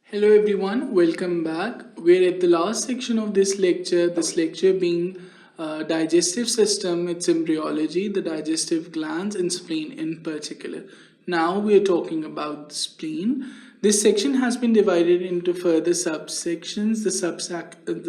Hello everyone, welcome back. We're at the last section of this lecture being digestive system, its embryology, the digestive glands and spleen in particular. Now we are talking about the spleen. This section has been divided into further subsections. The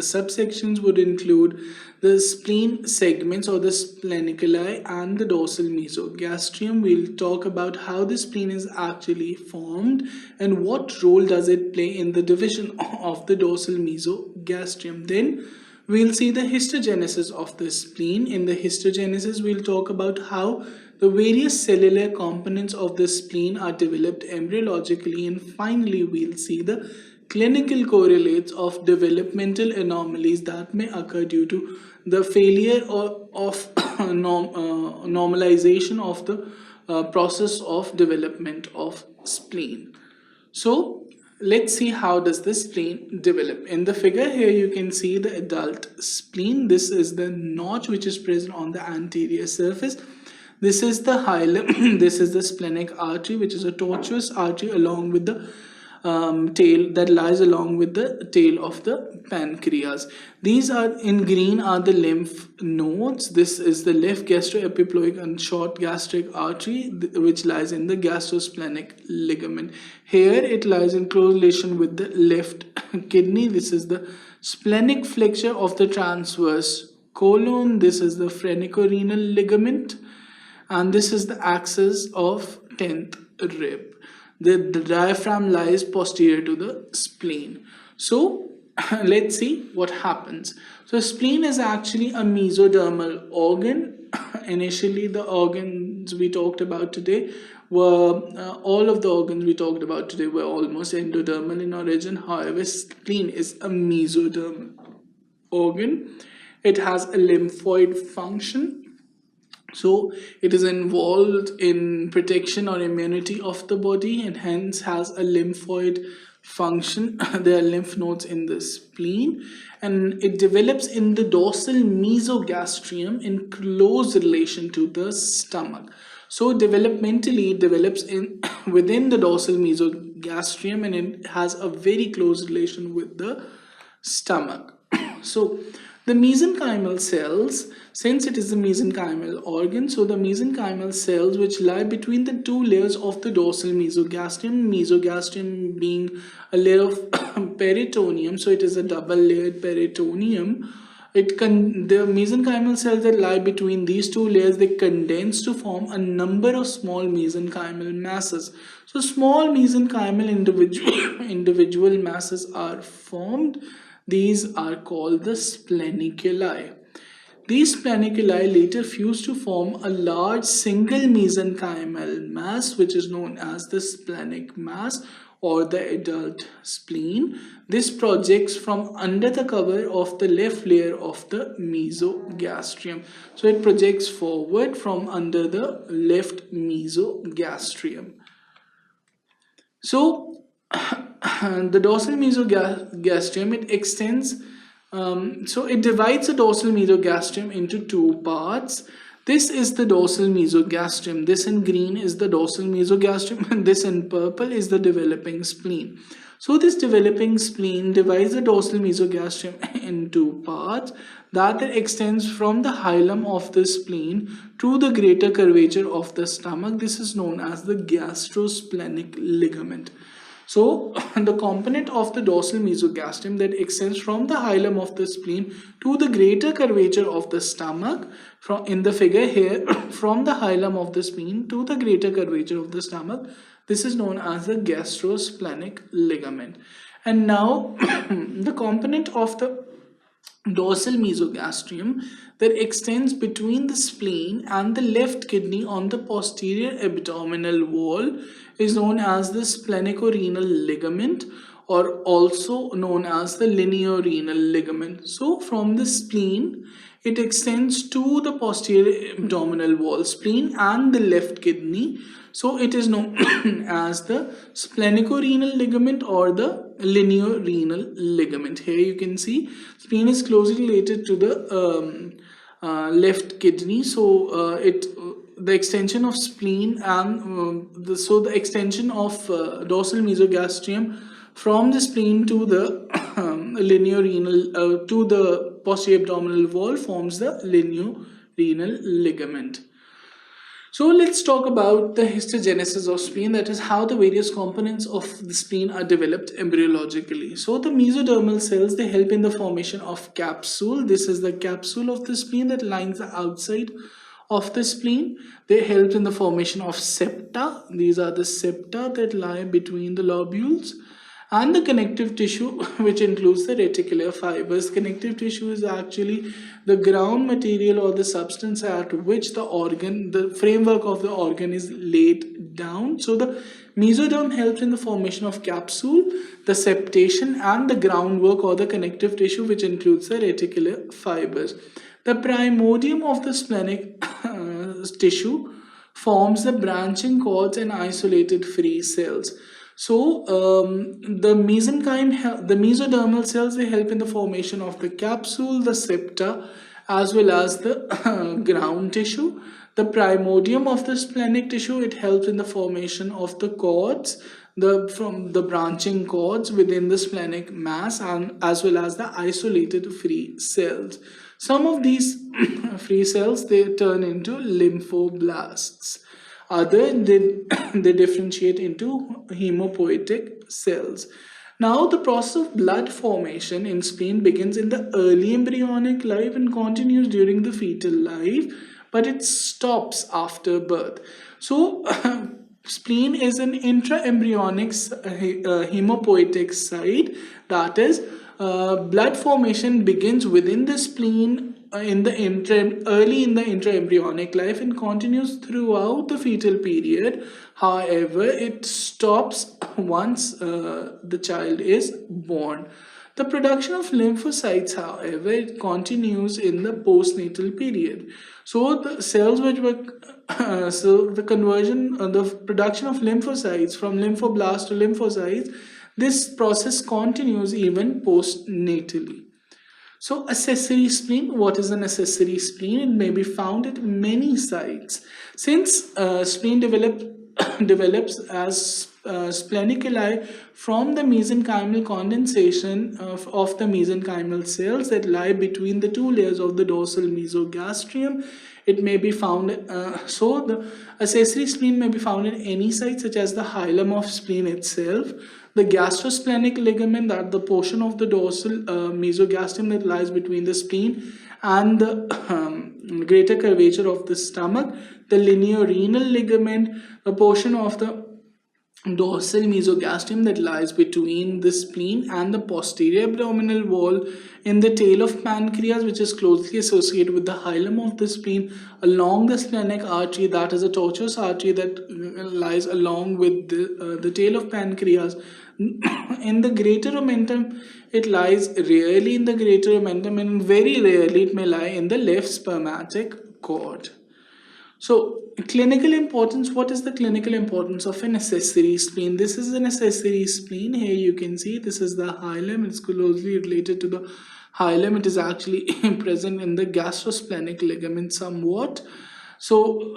subsections would include the spleen segments or the spleniculi and the dorsal mesogastrium. We'll talk about how the spleen is actually formed and what role does it play in the division of the dorsal mesogastrium. Then we'll see the histogenesis of the spleen. In the histogenesis, we'll talk about how the various cellular components of the spleen are developed embryologically, and finally we'll see the clinical correlates of developmental anomalies that may occur due to the failure of normalization of the process of development of spleen. So let's see how does the spleen develop. In the figure here you can see the adult spleen. This is the notch which is present on the anterior surface. This is the hilum. This is the splenic artery, which is a tortuous artery along with the tail that lies along with the tail of the pancreas. These are in green are the lymph nodes. This is the left gastroepiploic and short gastric artery which lies in the gastrosplenic ligament. Here it lies in close relation with the left kidney. This is the splenic flexure of the transverse colon. This is the phrenicorenal ligament, and this is the axis of 10th rib. The diaphragm lies posterior to the spleen. So let's see what happens. So spleen is actually a mesodermal organ. Initially the organs we talked about today were all of the organs we talked about today were almost endodermal in origin. However, spleen is a mesodermal organ. It has a lymphoid function. So it is involved in protection or immunity of the body and hence has a lymphoid function. There are lymph nodes in the spleen, and it develops in the dorsal mesogastrium in close relation to the stomach. So developmentally it develops in within the dorsal mesogastrium, and it has a very close relation with the stomach. So the mesenchymal cells, since it is the mesenchymal organ, so the mesenchymal cells which lie between the two layers of the dorsal mesogastrium being a layer of peritoneum, so it is a double layered peritoneum. The mesenchymal cells that lie between these two layers, they condense to form a number of small mesenchymal masses. So small mesenchymal individual masses are formed. These are called the spleniculi. These spleniculi later fuse to form a large single mesenchymal mass which is known as the splenic mass or the adult spleen. This projects from under the cover of the left layer of the mesogastrium. So it projects forward from under the left mesogastrium. So the dorsal mesogastrium, it extends, so it divides the dorsal mesogastrium into two parts. This is the dorsal mesogastrium. This in green is the dorsal mesogastrium, and this in purple is the developing spleen. So this developing spleen divides the dorsal mesogastrium in two parts. That extends from the hilum of the spleen to the greater curvature of the stomach. This is known as the gastrosplenic ligament. So the component of the dorsal mesogastrium that extends from the hilum of the spleen to the greater curvature of the stomach, in the figure here, from the hilum of the spleen to the greater curvature of the stomach, this is known as the gastrosplenic ligament. And now the component of the dorsal mesogastrium that extends between the spleen and the left kidney on the posterior abdominal wall is known as the splenicorenal ligament, or also known as the lineorenal ligament. So from the spleen it extends to the posterior abdominal wall, spleen and the left kidney. So it is known as the splenicorenal ligament or the lineorenal ligament. Here you can see spleen is closely related to the left kidney. So the extension of spleen and the extension of dorsal mesogastrium from the spleen to the lineorenal to the posterior abdominal wall forms the lineorenal ligament. So let's talk about the histogenesis of spleen, that is how the various components of the spleen are developed embryologically. So the mesodermal cells, they help in the formation of capsule. This is the capsule of the spleen that lines the outside of the spleen. They help in the formation of septa. These are the septa that lie between the lobules. And the connective tissue, which includes the reticular fibers. Connective tissue is actually the ground material or the substance at which the organ, the framework of the organ is laid down. So the mesoderm helps in the formation of capsule, the septation, and the groundwork or the connective tissue, which includes the reticular fibers. The primordium of the splenic tissue forms the branching cords and isolated free cells. So the mesodermal cells, they help in the formation of the capsule, the septa, as well as the ground tissue. The primordium of the splenic tissue, it helps in the formation of the cords, from the branching cords within the splenic mass, and as well as the isolated free cells. Some of these free cells, they turn into lymphoblasts. Other, they differentiate into hemopoietic cells. Now, the process of blood formation in spleen begins in the early embryonic life and continues during the fetal life, but it stops after birth. So, spleen is an intraembryonic hemopoietic site. That is, blood formation begins within the spleen early in the intraembryonic life and continues throughout the fetal period. However, it stops once the child is born. The production of lymphocytes, however, it continues in the postnatal period. So the cells which were the production of lymphocytes from lymphoblasts to lymphocytes, this process continues even postnatally. So accessory spleen, what is an accessory spleen? It may be found at many sites. Since spleen develops as spleniculi from the mesenchymal condensation of the mesenchymal cells that lie between the two layers of the dorsal mesogastrium. It may be found, so the accessory spleen may be found in any site, such as the hilum of spleen itself, the gastrosplenic ligament, that the portion of the dorsal mesogastrium that lies between the spleen and the greater curvature of the stomach, the lineorenal ligament, the portion of the dorsal mesogastrium that lies between the spleen and the posterior abdominal wall, in the tail of pancreas, which is closely associated with the hilum of the spleen, along the splenic artery, that is a tortuous artery that lies along with the tail of pancreas. In the greater omentum, it lies rarely in the greater omentum, and very rarely it may lie in the left spermatic cord. So, clinical importance, what is the clinical importance of an accessory spleen? This is an accessory spleen. Here you can see this is the hilum. It's closely related to the hilum. It is actually present in the gastrosplenic ligament somewhat. So,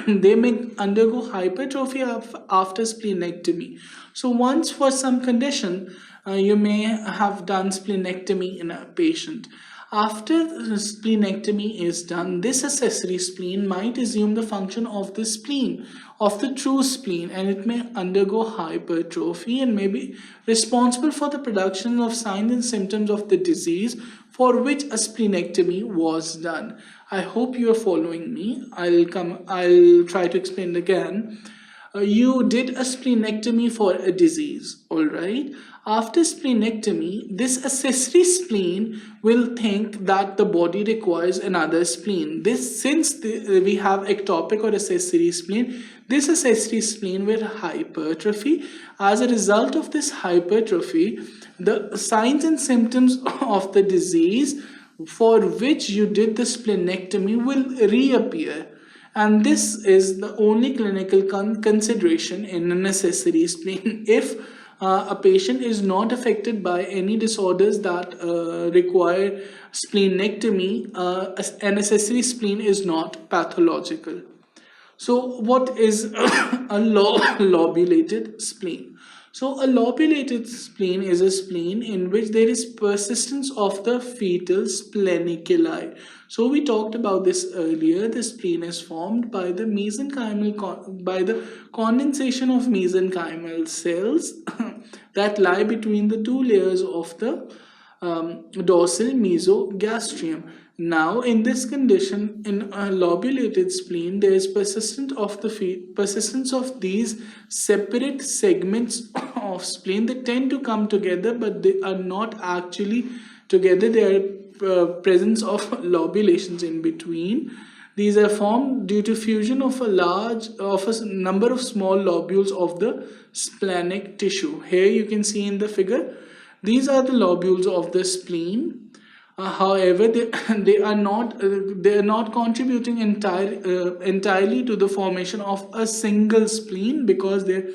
they may undergo hypertrophy after splenectomy. So, once for some condition, you may have done splenectomy in a patient. After the splenectomy is done, this accessory spleen might assume the function of the spleen, of the true spleen, and it may undergo hypertrophy and may be responsible for the production of signs and symptoms of the disease for which a splenectomy was done. I hope you are following me. I'll try to explain again. You did a splenectomy for a disease, all right? After splenectomy, this accessory spleen will think that the body requires another spleen. Since we have ectopic or accessory spleen, this accessory spleen will hypertrophy. As a result of this hypertrophy, the signs and symptoms of the disease for which you did the splenectomy will reappear. And this is the only clinical consideration in an accessory spleen. If a patient is not affected by any disorders that require splenectomy, an accessory spleen is not pathological. So what is a lobulated spleen? So a lobulated spleen is a spleen in which there is persistence of the fetal spleniculi. So we talked about this earlier. The spleen is formed by the by the condensation of mesenchymal cells that lie between the two layers of the dorsal mesogastrium. Now, in this condition, in a lobulated spleen, there is persistence of these separate segments of spleen. They tend to come together, but they are not actually together. There are presence of lobulations in between. These are formed due to fusion of a number of small lobules of the splenic tissue. Here you can see in the figure, these are the lobules of the spleen. However, they are not contributing entirely to the formation of a single spleen, because there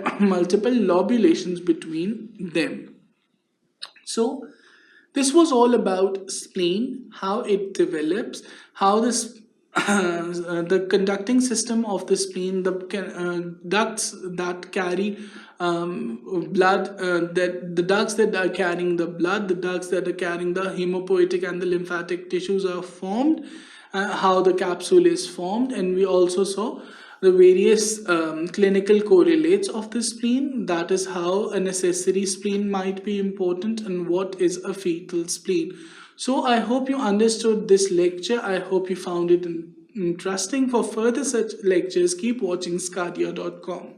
are multiple lobulations between them. So this was all about spleen, how it develops, how this the conducting system of the spleen, the ducts that carry blood, that the ducts that are carrying the blood, the ducts that are carrying the hemopoietic and the lymphatic tissues are formed, how the capsule is formed, and we also saw the various clinical correlates of the spleen. That is how a necessary spleen might be important and what is a fetal spleen. So I hope you understood this lecture. I hope you found it interesting. For further such lectures, keep watching sqadia.com.